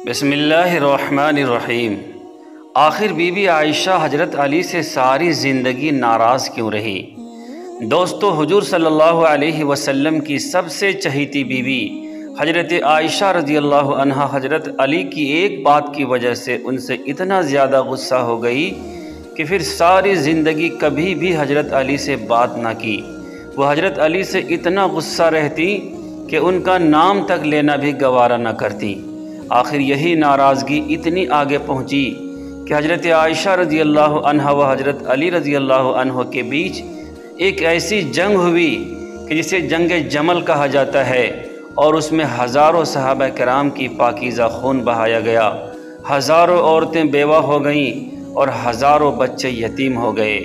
بسم اللہ الرحمن الرحیم۔ آخر بی بی عائشہ حضرت علی سے ساری زندگی ناراض کیوں رہی؟ دوستو، حضور صلی اللہ علیہ وسلم کی سب سے چہیتی بیوی حضرت عائشہ رضی اللہ عنہا حضرت علی کی ایک بات کی وجہ سے ان سے اتنا زیادہ غصہ ہو گئی کہ پھر ساری زندگی کبھی بھی حضرت علی سے بات نہ کی۔ وہ حضرت علی سے اتنا غصہ رہتی کہ ان کا نام تک لینا بھی گوارا نہ کرتی۔ آخر یہی ناراضگی اتنی آگے پہنچی کہ حضرت عائشہ رضی اللہ عنہا و حضرت علی رضی اللہ عنہ کے بیچ ایک ایسی جنگ ہوئی کہ جسے جنگ جمل کہا جاتا ہے، اور اس میں ہزاروں صحابہ کرام کی پاکیزہ خون بہایا گیا، ہزاروں عورتیں بیوہ ہو گئیں اور ہزاروں بچے یتیم ہو گئے۔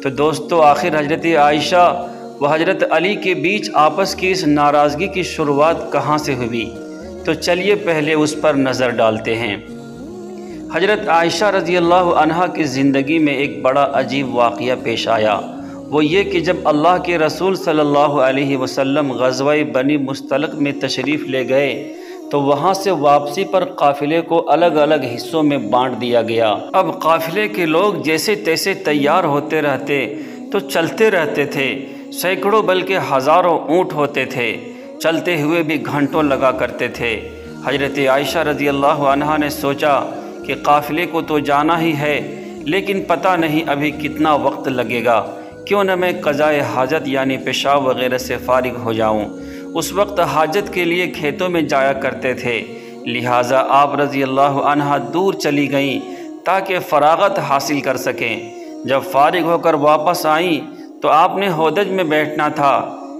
تو دوستو، آخر حضرت عائشہ و حضرت علی کے بیچ آپس کی اس ناراضگی کی شروعات کہاں سے ہوئی؟ تو چلیے پہلے اس پر نظر ڈالتے ہیں۔ حضرت عائشہ رضی اللہ عنہا کی زندگی میں ایک بڑا عجیب واقعہ پیش آیا۔ وہ یہ کہ جب اللہ کے رسول صلی اللہ علیہ وسلم غزوہ بنی مستلق میں تشریف لے گئے تو وہاں سے واپسی پر قافلے کو الگ الگ حصوں میں بانٹ دیا گیا۔ اب قافلے کے لوگ جیسے تیسے تیار ہوتے رہتے تو چلتے رہتے تھے، سینکڑوں بلکہ ہزاروں اونٹ ہوتے تھے، چلتے ہوئے بھی گھنٹوں لگا کرتے تھے۔ حضرت عائشہ رضی اللہ عنہا نے سوچا کہ قافلے کو تو جانا ہی ہے، لیکن پتہ نہیں ابھی کتنا وقت لگے گا، کیوں نہ میں قضائے حاجت یعنی پیشاب وغیرہ سے فارغ ہو جاؤں۔ اس وقت حاجت کے لیے کھیتوں میں جایا کرتے تھے، لہٰذا آپ رضی اللہ عنہا دور چلی گئیں تاکہ فراغت حاصل کر سکیں۔ جب فارغ ہو کر واپس آئیں تو آپ نے ہودج میں بیٹھنا تھا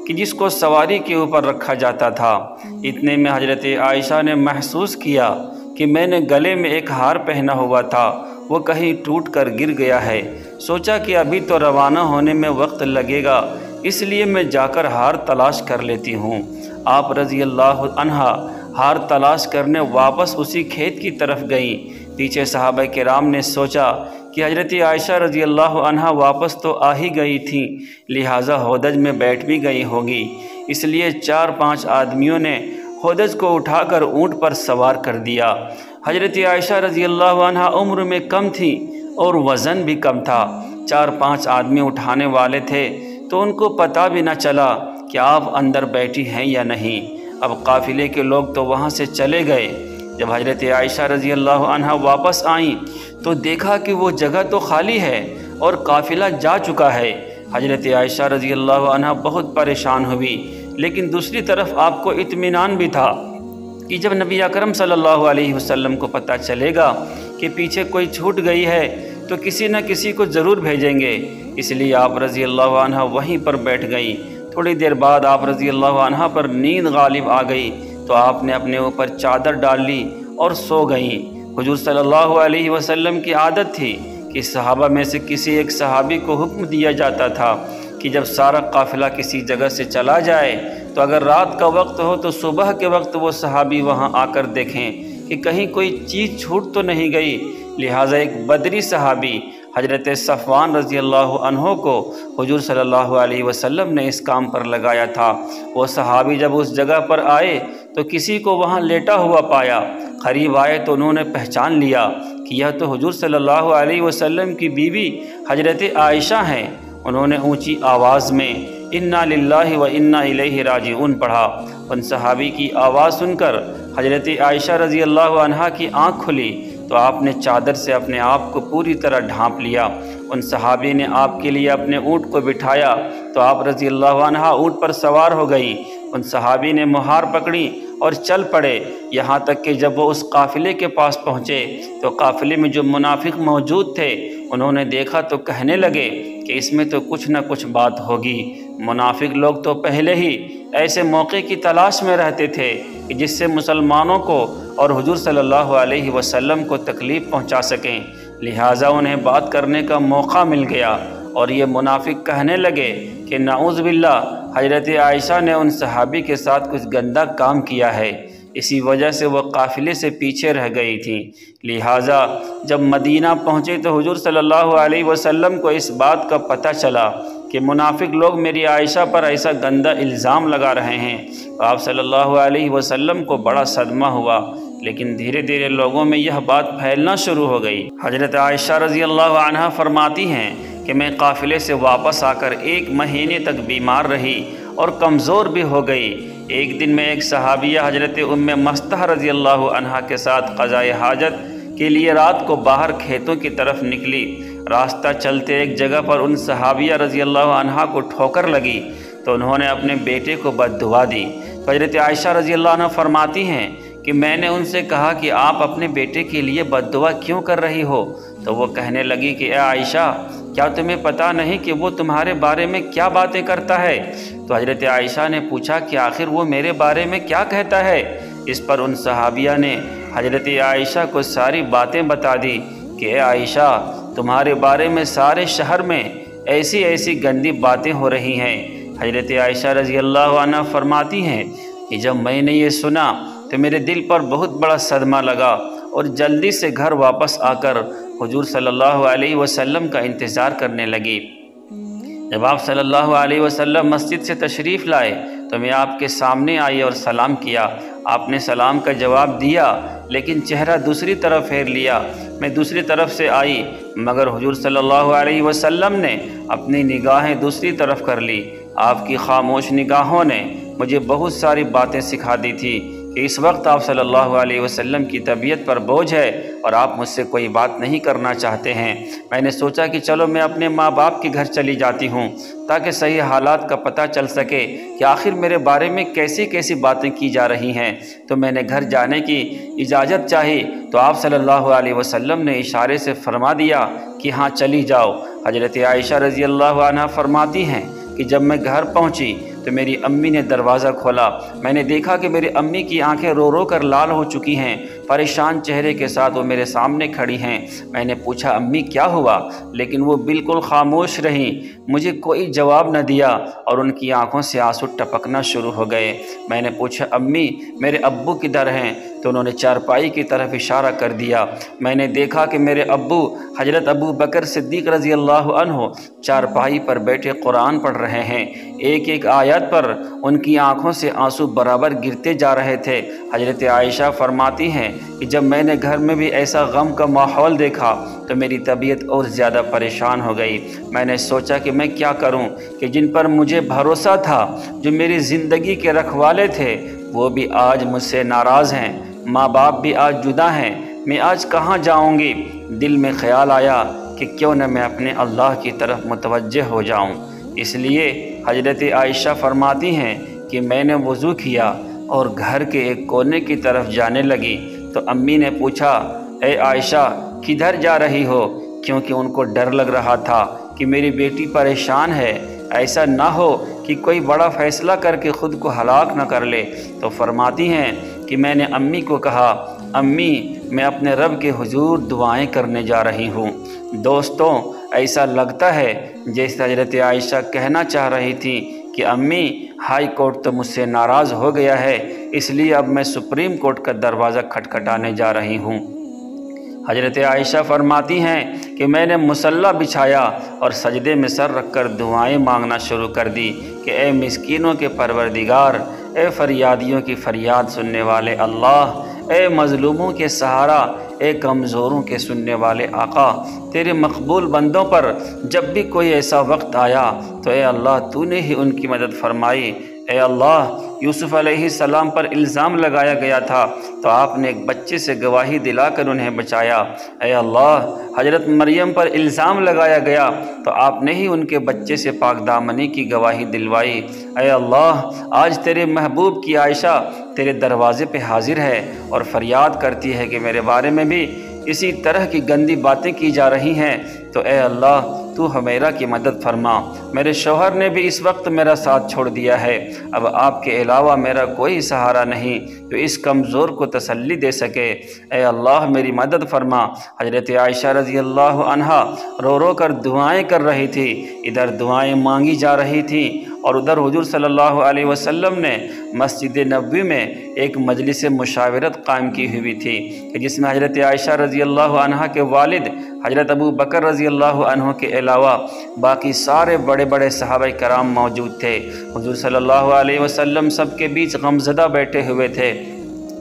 کہ جس کو سواری کے اوپر رکھا جاتا تھا۔ اتنے میں حضرت عائشہ نے محسوس کیا کہ میں نے گلے میں ایک ہار پہنا ہوا تھا، وہ کہیں ٹوٹ کر گر گیا ہے۔ سوچا کہ ابھی تو روانہ ہونے میں وقت لگے گا، اس لیے میں جا کر ہار تلاش کر لیتی ہوں۔ آپ رضی اللہ عنہا ہار تلاش کرنے واپس اسی کھیت کی طرف گئیں۔ پیچھے صحابہ کرام نے سوچا کہ حضرت عائشہ رضی اللہ عنہا واپس تو آ ہی گئی تھیں، لہٰذا ہودج میں بیٹھ بھی گئی ہوگی، اس لیے 4-5 آدمیوں نے ہودج کو اٹھا کر اونٹ پر سوار کر دیا۔ حضرت عائشہ رضی اللہ عنہا عمر میں کم تھیں اور وزن بھی کم تھا۔ 4-5 آدمی اٹھانے والے تھے تو ان کو پتہ بھی نہ چلا کہ آپ اندر بیٹھی ہیں یا نہیں۔ اب قافلے کے لوگ تو وہاں سے چلے گئے۔ جب حضرت عائشہ رضی اللہ عنہا واپس آئیں تو دیکھا کہ وہ جگہ تو خالی ہے اور قافلہ جا چکا ہے۔ حضرت عائشہ رضی اللہ عنہا بہت پریشان ہوئی، لیکن دوسری طرف آپ کو اطمینان بھی تھا کہ جب نبی اکرم صلی اللہ علیہ وسلم کو پتہ چلے گا کہ پیچھے کوئی چھوٹ گئی ہے تو کسی نہ کسی کو ضرور بھیجیں گے، اس لیے آپ رضی اللہ عنہا وہیں پر بیٹھ گئیں۔ تھوڑی دیر بعد آپ رضی اللہ عنہا پر نیند غالب آ گئی تو آپ نے اپنے اوپر چادر ڈال لی اور سو گئیں۔ حضور صلی اللہ علیہ وسلم کی عادت تھی کہ صحابہ میں سے کسی ایک صحابی کو حکم دیا جاتا تھا کہ جب سارا قافلہ کسی جگہ سے چلا جائے تو اگر رات کا وقت ہو تو صبح کے وقت وہ صحابی وہاں آ کر دیکھیں کہ کہیں کوئی چیز چھوٹ تو نہیں گئی۔ لہٰذا ایک بدری صحابی حضرت صفوان رضی اللہ عنہ کو حضور صلی اللہ علیہ وسلم نے اس کام پر لگایا تھا۔ وہ صحابی جب اس جگہ پر آئے تو کسی کو وہاں لیٹا ہوا پایا۔ قریب آئے تو انہوں نے پہچان لیا کہ یہ تو حضور صلی اللہ علیہ وسلم کی بیوی حضرت عائشہ ہیں۔ انہوں نے اونچی آواز میں انا للہ و انا الیہ راجعون پڑھا۔ ان صحابی کی آواز سن کر حضرت عائشہ رضی اللہ عنہا کی آنکھ کھلی تو آپ نے چادر سے اپنے آپ کو پوری طرح ڈھانپ لیا۔ ان صحابی نے آپ کے لیے اپنے اونٹ کو بٹھایا تو آپ رضی اللہ عنہا اونٹ پر سوار ہو گئیں۔ ان صحابی نے مہار پکڑی اور چل پڑے، یہاں تک کہ جب وہ اس قافلے کے پاس پہنچے تو قافلے میں جو منافق موجود تھے انہوں نے دیکھا تو کہنے لگے کہ اس میں تو کچھ نہ کچھ بات ہوگی۔ منافق لوگ تو پہلے ہی ایسے موقع کی تلاش میں رہتے تھے کہ جس سے مسلمانوں کو اور حضور صلی اللہ علیہ وسلم کو تکلیف پہنچا سکیں، لہٰذا انہیں بات کرنے کا موقع مل گیا، اور یہ منافق کہنے لگے کہ نعوذ باللہ حضرت عائشہ نے ان صحابی کے ساتھ کچھ گندہ کام کیا ہے، اسی وجہ سے وہ قافلے سے پیچھے رہ گئی تھیں۔ لہٰذا جب مدینہ پہنچے تو حضور صلی اللہ علیہ وسلم کو اس بات کا پتہ چلا کہ منافق لوگ میری عائشہ پر ایسا گندہ الزام لگا رہے ہیں۔ آپ صلی اللہ علیہ وسلم کو بڑا صدمہ ہوا، لیکن دھیرے دھیرے لوگوں میں یہ بات پھیلنا شروع ہو گئی۔ حضرت عائشہ رضی اللہ عنہا فرماتی ہیں کہ میں قافلے سے واپس آ کر 1 مہینے تک بیمار رہی اور کمزور بھی ہو گئی۔ ایک دن میں ایک صحابیہ حضرت ام مستح رضی اللہ عنہا کے ساتھ قضائے حاجت کے لیے رات کو باہر کھیتوں کی طرف نکلی۔ راستہ چلتے ایک جگہ پر ان صحابیہ رضی اللہ عنہا کو ٹھوکر لگی تو انہوں نے اپنے بیٹے کو بد دعا دی۔ حضرت عائشہ رضی اللہ عنہ فرماتی ہیں کہ میں نے ان سے کہا کہ آپ اپنے بیٹے کے لیے بد دعا کیوں کر رہی ہو؟ تو وہ کہنے لگی کہ اے عائشہ، کیا تمہیں پتہ نہیں کہ وہ تمہارے بارے میں کیا باتیں کرتا ہے؟ تو حضرت عائشہ نے پوچھا کہ آخر وہ میرے بارے میں کیا کہتا ہے؟ اس پر ان صحابیہ نے حضرت عائشہ کو ساری باتیں بتا دی کہ اے عائشہ، تمہارے بارے میں سارے شہر میں ایسی ایسی گندی باتیں ہو رہی ہیں۔ حضرت عائشہ رضی اللہ عنہ فرماتی ہیں کہ جب میں نے یہ سنا تو میرے دل پر بہت بڑا صدمہ لگا اور جلدی سے گھر واپس آ کر حضور صلی اللہ علیہ وسلم کا انتظار کرنے لگی۔ جب آپ صلی اللہ علیہ وسلم مسجد سے تشریف لائے تو میں آپ کے سامنے آئی اور سلام کیا۔ آپ نے سلام کا جواب دیا لیکن چہرہ دوسری طرف پھیر لیا۔ میں دوسری طرف سے آئی مگر حضور صلی اللہ علیہ وسلم نے اپنی نگاہیں دوسری طرف کر لی۔ آپ کی خاموش نگاہوں نے مجھے بہت ساری باتیں سکھا دی تھی کہ اس وقت آپ صلی اللہ علیہ وسلم کی طبیعت پر بوجھ ہے اور آپ مجھ سے کوئی بات نہیں کرنا چاہتے ہیں۔ میں نے سوچا کہ چلو میں اپنے ماں باپ کے گھر چلی جاتی ہوں تاکہ صحیح حالات کا پتہ چل سکے کہ آخر میرے بارے میں کیسی کیسی باتیں کی جا رہی ہیں۔ تو میں نے گھر جانے کی اجازت چاہی تو آپ صلی اللہ علیہ وسلم نے اشارے سے فرما دیا کہ ہاں چلی جاؤ۔ حضرت عائشہ رضی اللہ عنہا فرماتی ہیں کہ جب میں گھر پہنچی تو میری امی نے دروازہ کھولا۔ میں نے دیکھا کہ میری امی کی آنکھیں رو رو کر لال ہو چکی ہیں، پریشان چہرے کے ساتھ وہ میرے سامنے کھڑی ہیں۔ میں نے پوچھا امی کیا ہوا؟ لیکن وہ بالکل خاموش رہیں، مجھے کوئی جواب نہ دیا اور ان کی آنکھوں سے آنسو ٹپکنا شروع ہو گئے۔ میں نے پوچھا امی میرے ابو کدھر ہیں؟ تو انہوں نے چارپائی کی طرف اشارہ کر دیا۔ میں نے دیکھا کہ میرے ابو حضرت ابو بکر صدیق رضی اللہ عنہ چارپائی پر بیٹھے قرآن پڑھ رہے ہیں۔ ایک ایک آیت پر ان کی آنکھوں سے آنسو برابر گرتے جا رہے تھے۔ حضرت عائشہ فرماتی ہیں کہ جب میں نے گھر میں بھی ایسا غم کا ماحول دیکھا تو میری طبیعت اور زیادہ پریشان ہو گئی۔ میں نے سوچا کہ میں کیا کروں کہ جن پر مجھے بھروسہ تھا، جو میری زندگی کے رکھوالے تھے، وہ بھی آج مجھ سے ناراض ہیں، ماں باپ بھی آج جدا ہیں، میں آج کہاں جاؤں گی؟ دل میں خیال آیا کہ کیوں نہ میں اپنے اللہ کی طرف متوجہ ہو جاؤں۔ اس لیے حضرت عائشہ فرماتی ہیں کہ میں نے وضو کیا اور گھر کے ایک کونے کی طرف جانے لگی تو امی نے پوچھا اے عائشہ کدھر جا رہی ہو؟ کیونکہ ان کو ڈر لگ رہا تھا کہ میری بیٹی پریشان ہے، ایسا نہ ہو کہ کوئی بڑا فیصلہ کر کے خود کو ہلاک نہ کر لے۔ تو فرماتی ہیں کہ میں نے امی کو کہا امی میں اپنے رب کے حضور دعائیں کرنے جا رہی ہوں۔ دوستوں ایسا لگتا ہے جیسے حضرت عائشہ کہنا چاہ رہی تھی کہ امی ہائی کورٹ تو مجھ سے ناراض ہو گیا ہے، اس لیے اب میں سپریم کورٹ کا دروازہ کھٹکھٹانے جا رہی ہوں۔ حضرت عائشہ فرماتی ہیں کہ میں نے مصلی بچھایا اور سجدے میں سر رکھ کر دعائیں مانگنا شروع کر دی کہ اے مسکینوں کے پروردگار، اے فریادیوں کی فریاد سننے والے اللہ، اے مظلوموں کے سہارا، اے کمزوروں کے سننے والے آقا، تیرے مقبول بندوں پر جب بھی کوئی ایسا وقت آیا تو اے اللہ تو نے ہی ان کی مدد فرمائی۔ اے اللہ یوسف علیہ السلام پر الزام لگایا گیا تھا تو آپ نے ایک بچے سے گواہی دلا کر انہیں بچایا۔ اے اللہ حضرت مریم پر الزام لگایا گیا تو آپ نے ہی ان کے بچے سے پاک دامنی کی گواہی دلوائی۔ اے اللہ آج تیرے محبوب کی عائشہ تیرے دروازے پہ حاضر ہے اور فریاد کرتی ہے کہ میرے بارے میں بھی اسی طرح کی گندی باتیں کی جا رہی ہیں، تو اے اللہ تو ہمیرا کی مدد فرما۔ میرے شوہر نے بھی اس وقت میرا ساتھ چھوڑ دیا ہے، اب آپ کے علاوہ میرا کوئی سہارا نہیں جو اس کمزور کو تسلی دے سکے۔ اے اللہ میری مدد فرما۔ حضرت عائشہ رضی اللہ عنہا رو رو کر دعائیں کر رہی تھی، ادھر دعائیں مانگی جا رہی تھیں اور ادھر حضور صلی اللہ علیہ وسلم نے مسجد نبوی میں ایک مجلس مشاورت قائم کی ہوئی تھی کہ جس میں حضرت عائشہ رضی اللہ عنہا کے والد حضرت ابو بکر رضی اللہ عنہ کے علاوہ باقی سارے بڑے بڑے صحابہ کرام موجود تھے۔ حضور صلی اللہ علیہ وسلم سب کے بیچ غمزدہ بیٹھے ہوئے تھے۔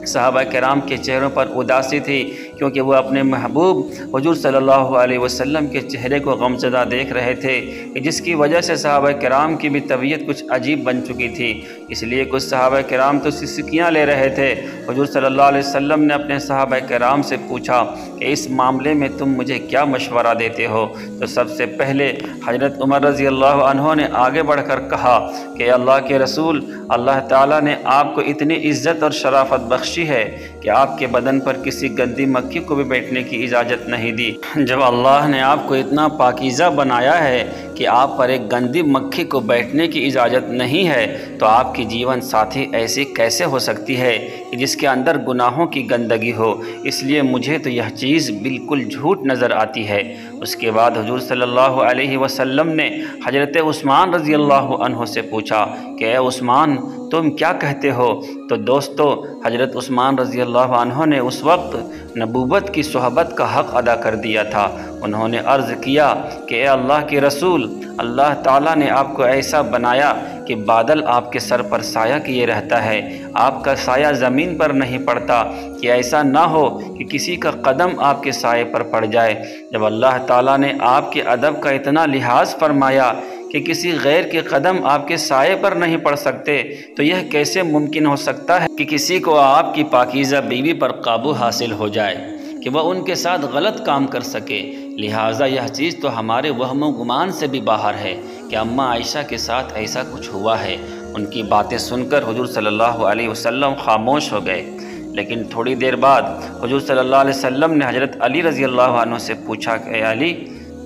صحابہ کرام کے چہروں پر اداسی تھی، کیونکہ وہ اپنے محبوب حضور صلی اللہ علیہ وسلم کے چہرے کو غمزدہ دیکھ رہے تھے، جس کی وجہ سے صحابہ کرام کی بھی طبیعت کچھ عجیب بن چکی تھی۔ اس لیے کچھ صحابہ کرام تو سسکیاں لے رہے تھے۔ حضور صلی اللہ علیہ وسلم نے اپنے صحابہ کرام سے پوچھا کہ اس معاملے میں تم مجھے کیا مشورہ دیتے ہو؟ تو سب سے پہلے حضرت عمر رضی اللہ عنہ نے آگے بڑھ کر کہا کہ اللہ کے رسول، اللہ تعالیٰ نے آپ کو اتنی عزت اور شرافت بخشی ہے کہ آپ کے بدن پر کسی گندی مکھی کو بھی بیٹھنے کی اجازت نہیں دی۔ جب اللہ نے آپ کو اتنا پاکیزہ بنایا ہے کہ آپ پر ایک گندی مکھی کو بیٹھنے کی اجازت نہیں ہے، تو آپ کی جیون ساتھی ایسی کیسے ہو سکتی ہے کہ جس کے اندر گناہوں کی گندگی ہو؟ اس لیے مجھے تو یہ چیز بالکل جھوٹ نظر آتی ہے۔ اس کے بعد حضور صلی اللہ علیہ وسلم نے حضرت عثمان رضی اللہ عنہ سے پوچھا کہ اے عثمان، تم کیا کہتے ہو؟ تو دوستو، حضرت عثمان رضی اللہ عنہ نے اس وقت نبوت کی صحبت کا حق ادا کر دیا تھا۔ انہوں نے عرض کیا کہ اے اللہ کے رسول، اللہ تعالیٰ نے آپ کو ایسا بنایا کہ بادل آپ کے سر پر سایہ کیے رہتا ہے، آپ کا سایہ زمین پر نہیں پڑتا، کہ ایسا نہ ہو کہ کسی کا قدم آپ کے سائے پر پڑ جائے۔ جب اللہ تعالیٰ نے آپ کے ادب کا اتنا لحاظ فرمایا کہ کسی غیر کے قدم آپ کے سائے پر نہیں پڑ سکتے، تو یہ کیسے ممکن ہو سکتا ہے کہ کسی کو آپ کی پاکیزہ بیوی پر قابو حاصل ہو جائے کہ وہ ان کے ساتھ غلط کام کر سکے؟ لہٰذا یہ چیز تو ہمارے وہم و گمان سے بھی باہر ہے کہ اماں عائشہ کے ساتھ ایسا کچھ ہوا ہے۔ ان کی باتیں سن کر حضور صلی اللہ علیہ وسلم خاموش ہو گئے، لیکن تھوڑی دیر بعد حضور صلی اللہ علیہ وسلم نے حضرت علی رضی اللہ عنہ سے پوچھا کہ اے علی،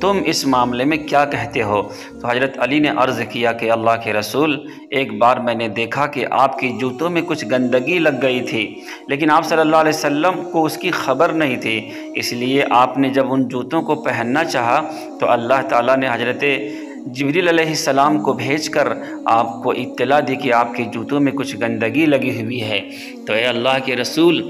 تم اس معاملے میں کیا کہتے ہو؟ تو حضرت علی نے عرض کیا کہ اللہ کے رسول، ایک بار میں نے دیکھا کہ آپ کی جوتوں میں کچھ گندگی لگ گئی تھی، لیکن آپ صلی اللہ علیہ وسلم کو اس کی خبر نہیں تھی، اس لیے آپ نے جب ان جوتوں کو پہننا چاہا تو اللہ تعالیٰ نے حضرت جبریل علیہ السلام کو بھیج کر آپ کو اطلاع دی کہ آپ کے جوتوں میں کچھ گندگی لگی ہوئی ہے۔ تو اے اللہ کے رسول،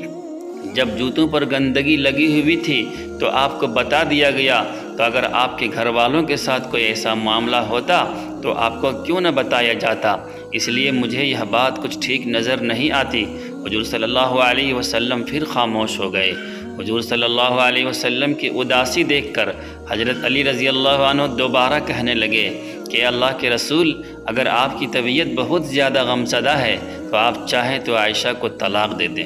جب جوتوں پر گندگی لگی ہوئی تھی تو آپ کو بتا دیا گیا، تو اگر آپ کے گھر والوں کے ساتھ کوئی ایسا معاملہ ہوتا تو آپ کو کیوں نہ بتایا جاتا؟ اس لیے مجھے یہ بات کچھ ٹھیک نظر نہیں آتی۔ حضور صلی اللہ علیہ وسلم پھر خاموش ہو گئے۔ حضور صلی اللہ علیہ وسلم کی اداسی دیکھ کر حضرت علی رضی اللہ عنہ دوبارہ کہنے لگے کہ اللہ کے رسول، اگر آپ کی طبیعت بہت زیادہ غمزدہ ہے تو آپ چاہیں تو عائشہ کو طلاق دے دیں،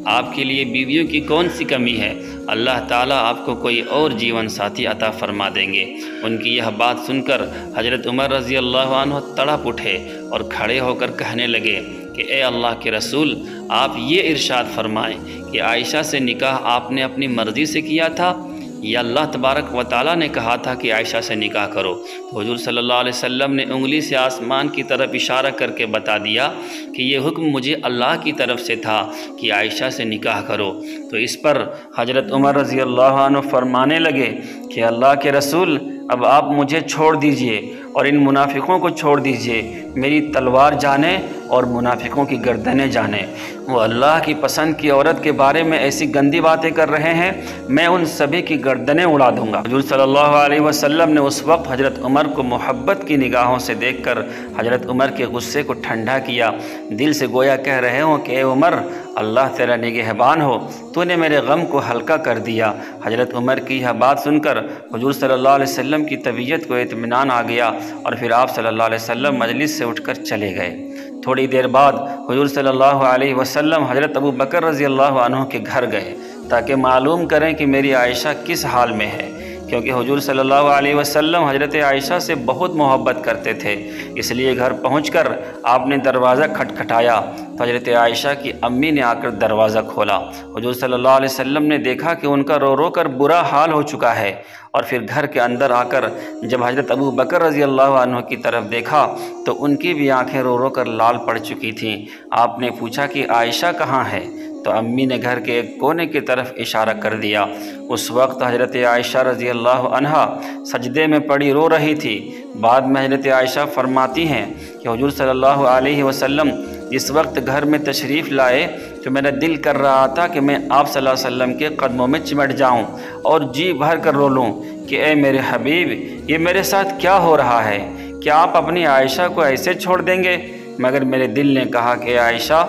آپ کے لیے بیویوں کی کون سی کمی ہے؟ اللہ تعالیٰ آپ کو کوئی اور جیون ساتھی عطا فرما دیں گے۔ ان کی یہ بات سن کر حضرت عمر رضی اللہ عنہ تڑپ اٹھے اور کھڑے ہو کر کہنے لگے کہ اے اللہ کے رسول، آپ یہ ارشاد فرمائیں کہ عائشہ سے نکاح آپ نے اپنی مرضی سے کیا تھا یا اللہ تبارک و تعالیٰ نے کہا تھا کہ عائشہ سے نکاح کرو؟ تو حضور صلی اللہ علیہ وسلم نے انگلی سے آسمان کی طرف اشارہ کر کے بتا دیا کہ یہ حکم مجھے اللہ کی طرف سے تھا کہ عائشہ سے نکاح کرو۔ تو اس پر حضرت عمر رضی اللہ عنہ فرمانے لگے کہ اللہ کے رسول، اب آپ مجھے چھوڑ دیجئے اور ان منافقوں کو چھوڑ دیجئے، میری تلوار جانے اور منافقوں کی گردنیں جانے۔ وہ اللہ کی پسند کی عورت کے بارے میں ایسی گندی باتیں کر رہے ہیں، میں ان سبھی کی گردنیں اڑا دوں گا۔ حضور صلی اللہ علیہ وسلم نے اس وقت حضرت عمر کو محبت کی نگاہوں سے دیکھ کر حضرت عمر کے غصے کو ٹھنڈا کیا، دل سے گویا کہہ رہے ہوں کہ اے عمر، اللہ تیرا نگہبان ہو، تو نے میرے غم کو ہلکا کر دیا۔ حضرت عمر کی یہ بات سن کر حضور صلی اللہ علیہ وسلم کی طبیعت کو اطمینان آ گیا اور پھر آپ صلی اللہ علیہ وسلم مجلس سے اٹھ کر چلے گئے۔ تھوڑی دیر بعد حضور صلی اللہ علیہ وسلم حضرت ابو بکر رضی اللہ عنہ کے گھر گئے تاکہ معلوم کریں کہ میری عائشہ کس حال میں ہے، کیونکہ حضور صلی اللہ علیہ وسلم حضرت عائشہ سے بہت محبت کرتے تھے۔ اس لیے گھر پہنچ کر آپ نے دروازہ کھٹکھٹایا تو حضرت عائشہ کی امی نے آ کر دروازہ کھولا۔ حضور صلی اللہ علیہ وسلم نے دیکھا کہ ان کا رو رو کر برا حال ہو چکا ہے، اور پھر گھر کے اندر آ کر جب حضرت ابو بکر رضی اللہ عنہ کی طرف دیکھا تو ان کی بھی آنکھیں رو رو کر لال پڑ چکی تھیں۔ آپ نے پوچھا کہ عائشہ کہاں ہے؟ تو امی نے گھر کے ایک کونے کی طرف اشارہ کر دیا۔ اس وقت حضرت عائشہ رضی اللہ عنہا سجدے میں پڑی رو رہی تھی۔ بعد میں حضرت عائشہ فرماتی ہیں کہ حضور صلی اللہ علیہ وسلم جس وقت گھر میں تشریف لائے تو میرا دل کر رہا تھا کہ میں آپ صلی اللہ علیہ وسلم کے قدموں میں چمٹ جاؤں اور جی بھر کر رو لوں کہ اے میرے حبیب، یہ میرے ساتھ کیا ہو رہا ہے؟ کیا آپ اپنی عائشہ کو ایسے چھوڑ دیں گے؟ مگر میرے دل نے کہا کہ عائشہ،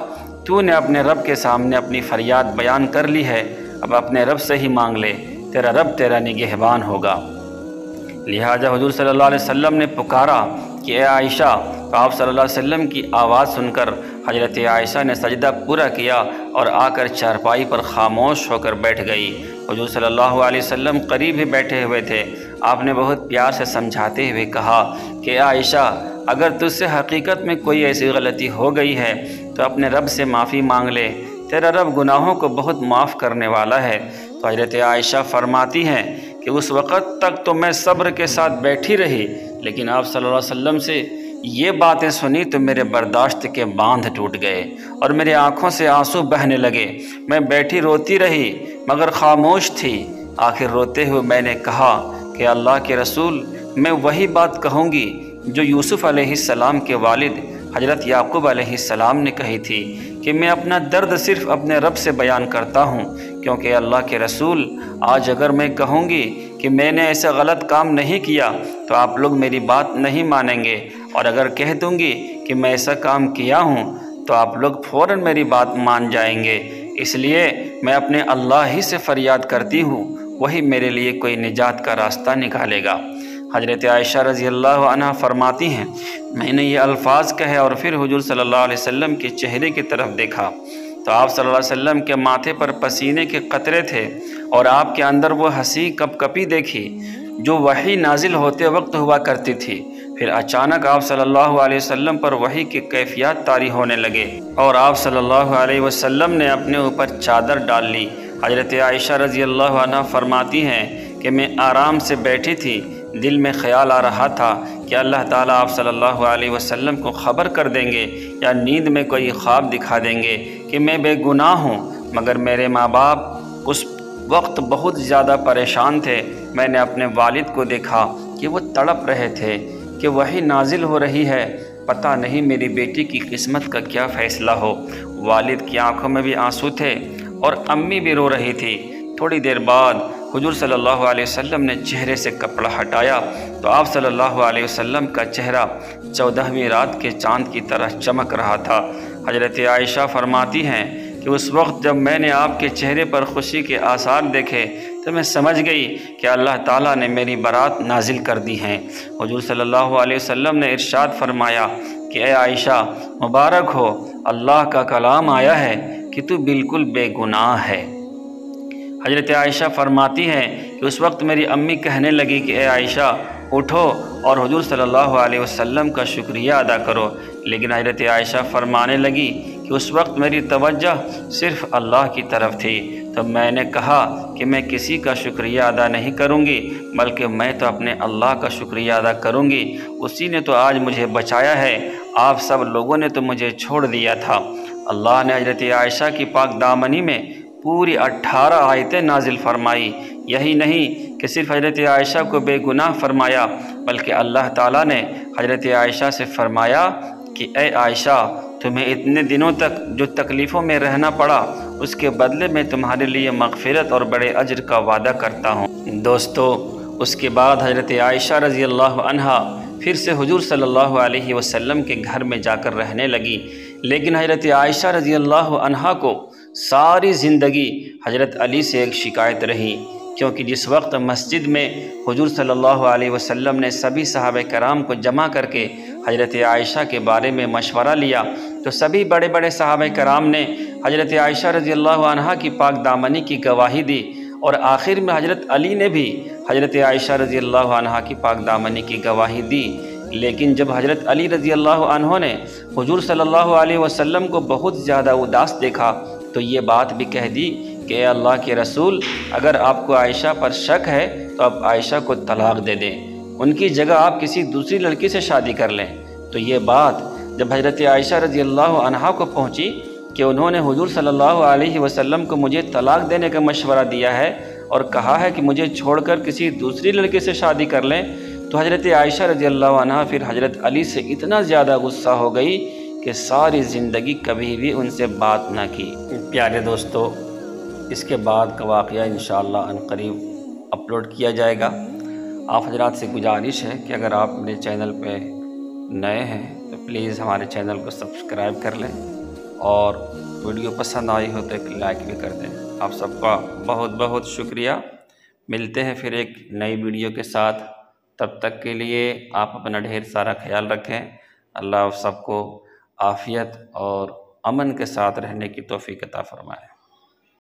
تو نے اپنے رب کے سامنے اپنی فریاد بیان کر لی ہے، اب اپنے رب سے ہی مانگ لے، تیرا رب تیرا نگہبان ہوگا۔ لہٰذا حضور صلی اللہ علیہ وسلم نے پکارا کہ اے عائشہ، تو آپ صلی اللہ علیہ وسلم کی آواز سن کر حضرت عائشہ نے سجدہ پورا کیا اور آ کر چارپائی پر خاموش ہو کر بیٹھ گئی۔ حضور صلی اللہ علیہ وسلم قریب ہی بیٹھے ہوئے تھے۔ آپ نے بہت پیار سے سمجھاتے ہوئے کہا کہ اے عائشہ، اگر تجھ سے حقیقت میں کوئی ایسی غلطی ہو گئی ہے تو اپنے رب سے معافی مانگ لے، تیرا رب گناہوں کو بہت معاف کرنے والا ہے۔ تو حضرت عائشہ فرماتی ہیں کہ اس وقت تک تو میں صبر کے ساتھ بیٹھی رہی، لیکن آپ صلی اللہ علیہ وسلم سے یہ باتیں سنی تو میرے برداشت کے باندھ ٹوٹ گئے اور میری آنکھوں سے آنسو بہنے لگے۔ میں بیٹھی روتی رہی مگر خاموش تھی۔ آخر روتے ہوئے میں نے کہا کہ اللہ کے رسول، میں وہی بات کہوں گی جو یوسف علیہ السلام کے والد حضرت یعقوب علیہ السلام نے کہی تھی کہ میں اپنا درد صرف اپنے رب سے بیان کرتا ہوں، کیونکہ اللہ کے رسول، آج اگر میں کہوں گی کہ میں نے ایسا غلط کام نہیں کیا تو آپ لوگ میری بات نہیں مانیں گے، اور اگر کہہ دوں گی کہ میں ایسا کام کیا ہوں تو آپ لوگ فوراً میری بات مان جائیں گے۔ اس لیے میں اپنے اللہ ہی سے فریاد کرتی ہوں، وہی میرے لیے کوئی نجات کا راستہ نکالے گا۔ حضرت عائشہ رضی اللہ عنہ فرماتی ہیں، میں نے یہ الفاظ کہے اور پھر حضور صلی اللہ علیہ وسلم کے چہرے کی طرف دیکھا تو آپ صلی اللہ علیہ وسلم کے ماتھے پر پسینے کے قطرے تھے اور آپ کے اندر وہ ہنسی کپ کپی دیکھی جو وحی نازل ہوتے وقت ہوا کرتی تھی۔ پھر اچانک آپ صلی اللہ علیہ وسلم پر وحی کی کیفیات طاری ہونے لگے اور آپ صلی اللہ علیہ وسلم نے اپنے اوپر چادر ڈال لی۔ حضرت عائشہ رضی اللہ عنہ فرماتی ہیں کہ میں آرام سے بیٹھی تھی، دل میں خیال آ رہا تھا کہ اللہ تعالیٰ آپ صلی اللہ علیہ وسلم کو خبر کر دیں گے یا نیند میں کوئی خواب دکھا دیں گے کہ میں بے گناہ ہوں، مگر میرے ماں باپ اس وقت بہت زیادہ پریشان تھے۔ میں نے اپنے والد کو دیکھا کہ وہ تڑپ رہے تھے کہ وحی نازل ہو رہی ہے، پتہ نہیں میری بیٹی کی قسمت کا کیا فیصلہ ہو۔ والد کی آنکھوں میں بھی آنسو تھے اور امی بھی رو رہی تھی۔ تھوڑی دیر بعد حضور صلی اللہ علیہ وسلم نے چہرے سے کپڑا ہٹایا تو آپ صلی اللہ علیہ وسلم کا چہرہ 14ویں رات کے چاند کی طرح چمک رہا تھا۔ حضرت عائشہ فرماتی ہیں کہ اس وقت جب میں نے آپ کے چہرے پر خوشی کے آثار دیکھے تو میں سمجھ گئی کہ اللہ تعالیٰ نے میری برات نازل کر دی ہیں۔ حضور صلی اللہ علیہ وسلم نے ارشاد فرمایا کہ اے عائشہ، مبارک ہو، اللہ کا کلام آیا ہے کہ تو بالکل بے گناہ ہے۔ حضرت عائشہ فرماتی ہیں کہ اس وقت میری امی کہنے لگی کہ اے عائشہ، اٹھو اور حضور صلی اللہ علیہ وسلم کا شکریہ ادا کرو، لیکن حضرت عائشہ فرمانے لگی کہ اس وقت میری توجہ صرف اللہ کی طرف تھی، تو میں نے کہا کہ میں کسی کا شکریہ ادا نہیں کروں گی بلکہ میں تو اپنے اللہ کا شکریہ ادا کروں گی، اسی نے تو آج مجھے بچایا ہے، آپ سب لوگوں نے تو مجھے چھوڑ دیا تھا۔ اللہ نے حضرت عائشہ کی پاک دامنی میں پوری 18 آیتیں نازل فرمائی۔ یہی نہیں کہ صرف حضرت عائشہ کو بے گناہ فرمایا بلکہ اللہ تعالیٰ نے حضرت عائشہ سے فرمایا کہ اے عائشہ، تمہیں اتنے دنوں تک جو تکلیفوں میں رہنا پڑا اس کے بدلے میں تمہارے لیے مغفرت اور بڑے اجر کا وعدہ کرتا ہوں۔ دوستو، اس کے بعد حضرت عائشہ رضی اللہ عنہا پھر سے حضور صلی اللہ علیہ وسلم کے گھر میں جا کر رہنے لگی، لیکن حضرت عائشہ رضی اللہ عنہا کو ساری زندگی حضرت علی سے ایک شکایت رہی، کیونکہ جس وقت مسجد میں حضور صلی اللہ علیہ وسلم نے سبھی صحابہ کرام کو جمع کر کے حضرت عائشہ کے بارے میں مشورہ لیا تو سبھی بڑے بڑے صحابہ کرام نے حضرت عائشہ رضی اللہ عنہا کی پاک دامنی کی گواہی دی، اور آخر میں حضرت علی نے بھی حضرت عائشہ رضی اللہ عنہا کی پاک دامنی کی گواہی دی۔ لیکن جب حضرت علی رضی اللہ عنہ نے حضور صلی اللہ علیہ وسلم کو بہت زیادہ اداس دیکھا تو یہ بات بھی کہہ دی کہ اے اللہ کے رسول، اگر آپ کو عائشہ پر شک ہے تو آپ عائشہ کو طلاق دے دیں، ان کی جگہ آپ کسی دوسری لڑکی سے شادی کر لیں۔ تو یہ بات جب حضرت عائشہ رضی اللہ عنہا کو پہنچی کہ انہوں نے حضور صلی اللہ علیہ وسلم کو مجھے طلاق دینے کا مشورہ دیا ہے اور کہا ہے کہ مجھے چھوڑ کر کسی دوسری لڑکی سے شادی کر لیں، تو حضرت عائشہ رضی اللہ عنہا پھر حضرت علی سے اتنا زیادہ غصہ ہو گئی کہ ساری زندگی کبھی بھی ان سے بات نہ کی۔ پیارے دوستو، اس کے بعد کا واقعہ انشاءاللہ عنقریب اپلوڈ کیا جائے گا۔ آپ حضرات سے گزارش ہے کہ اگر آپ میرے چینل پہ نئے ہیں تو پلیز ہمارے چینل کو سبسکرائب کر لیں اور ویڈیو پسند آئی ہو تو ایک لائک بھی کر دیں۔ آپ سب کا بہت بہت شکریہ۔ ملتے ہیں پھر ایک نئی ویڈیو کے ساتھ، تب تک کے لیے آپ اپنا ڈھیر سارا خیال رکھیں۔ اللہ آپ سب کو عافیت اور امن کے ساتھ رہنے کی توفیق عطا فرمائے۔